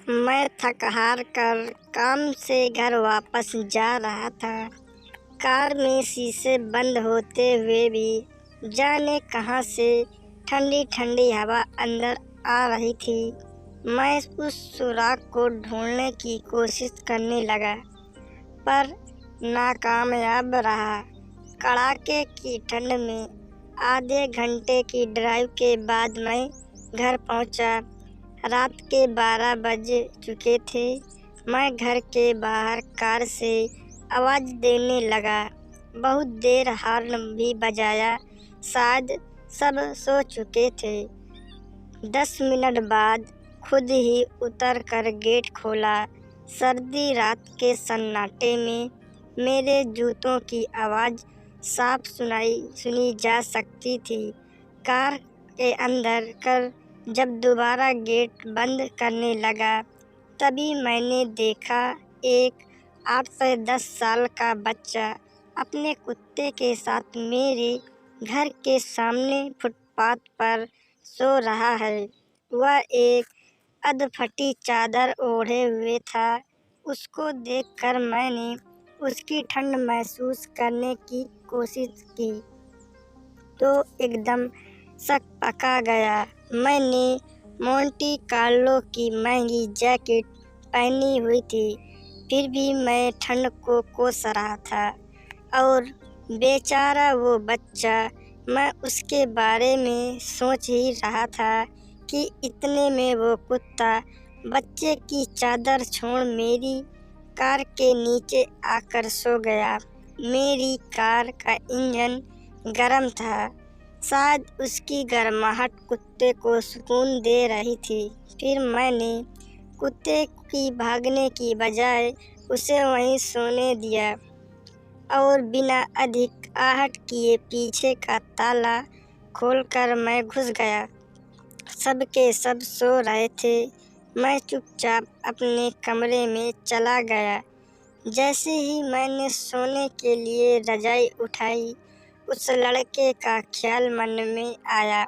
मैं थक हार कर काम से घर वापस जा रहा था। कार में शीशे बंद होते हुए भी जाने कहां से ठंडी ठंडी हवा अंदर आ रही थी। मैं उस सुराग को ढूंढने की कोशिश करने लगा, पर नाकामयाब रहा। कड़ाके की ठंड में आधे घंटे की ड्राइव के बाद मैं घर पहुंचा। रात के 12 बज चुके थे। मैं घर के बाहर कार से आवाज़ देने लगा। बहुत देर हॉर्न भी बजाया, शायद सब सो चुके थे। 10 मिनट बाद खुद ही उतर कर गेट खोला। सर्दी रात के सन्नाटे में मेरे जूतों की आवाज़ साफ सुनी जा सकती थी। कार के अंदर कर जब दोबारा गेट बंद करने लगा, तभी मैंने देखा एक 8 से 10 साल का बच्चा अपने कुत्ते के साथ मेरे घर के सामने फुटपाथ पर सो रहा है। वह एक अधफटी चादर ओढ़े हुए था। उसको देखकर मैंने उसकी ठंड महसूस करने की कोशिश की तो एकदम शक पका गया। मैंने मोंटी कार्लो की महंगी जैकेट पहनी हुई थी, फिर भी मैं ठंड को कोस रहा था। और बेचारा वो बच्चा, मैं उसके बारे में सोच ही रहा था कि इतने में वो कुत्ता बच्चे की चादर छोड़ मेरी कार के नीचे आकर सो गया। मेरी कार का इंजन गर्म था, शायद उसकी गर्माहट कुत्ते को सुकून दे रही थी। फिर मैंने कुत्ते की भागने की बजाय उसे वहीं सोने दिया और बिना अधिक आहट किए पीछे का ताला खोलकर मैं घुस गया। सब के सब सो रहे थे। मैं चुपचाप अपने कमरे में चला गया। जैसे ही मैंने सोने के लिए रजाई उठाई, उस लड़के का ख्याल मन में आया।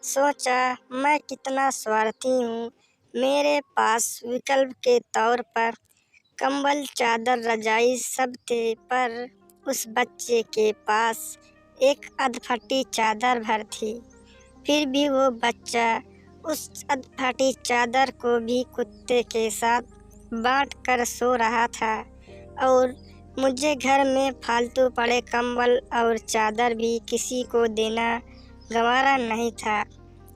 सोचा, मैं कितना स्वार्थी हूँ। मेरे पास विकल्प के तौर पर कंबल, चादर, रजाई सब थे, पर उस बच्चे के पास एक अधफटी चादर भर थी। फिर भी वो बच्चा उस अधफटी चादर को भी कुत्ते के साथ बांट कर सो रहा था और मुझे घर में फालतू पड़े कंबल और चादर भी किसी को देना गंवारा नहीं था।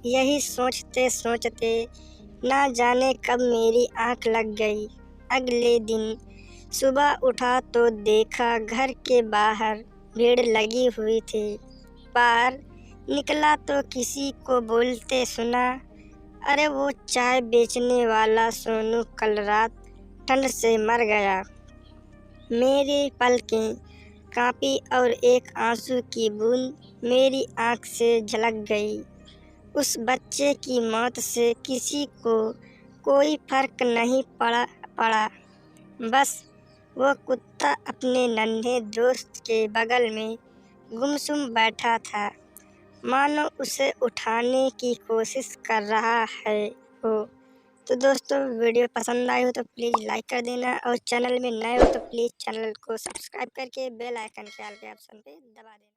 यही सोचते सोचते ना जाने कब मेरी आंख लग गई। अगले दिन सुबह उठा तो देखा घर के बाहर भीड़ लगी हुई थी। बाहर निकला तो किसी को बोलते सुना, अरे वो चाय बेचने वाला सोनू कल रात ठंड से मर गया। मेरी पलकें कांपी और एक आंसू की बूंद मेरी आंख से झलक गई। उस बच्चे की मौत से किसी को कोई फर्क नहीं पड़ा। बस वो कुत्ता अपने नन्हे दोस्त के बगल में गुमसुम बैठा था, मानो उसे उठाने की कोशिश कर रहा है हो। तो दोस्तों, वीडियो पसंद आई हो तो प्लीज़ लाइक कर देना और चैनल में नए हो तो प्लीज़ चैनल को सब्सक्राइब करके बेल आइकन के ऑल के ऑप्शन पे दबा देना।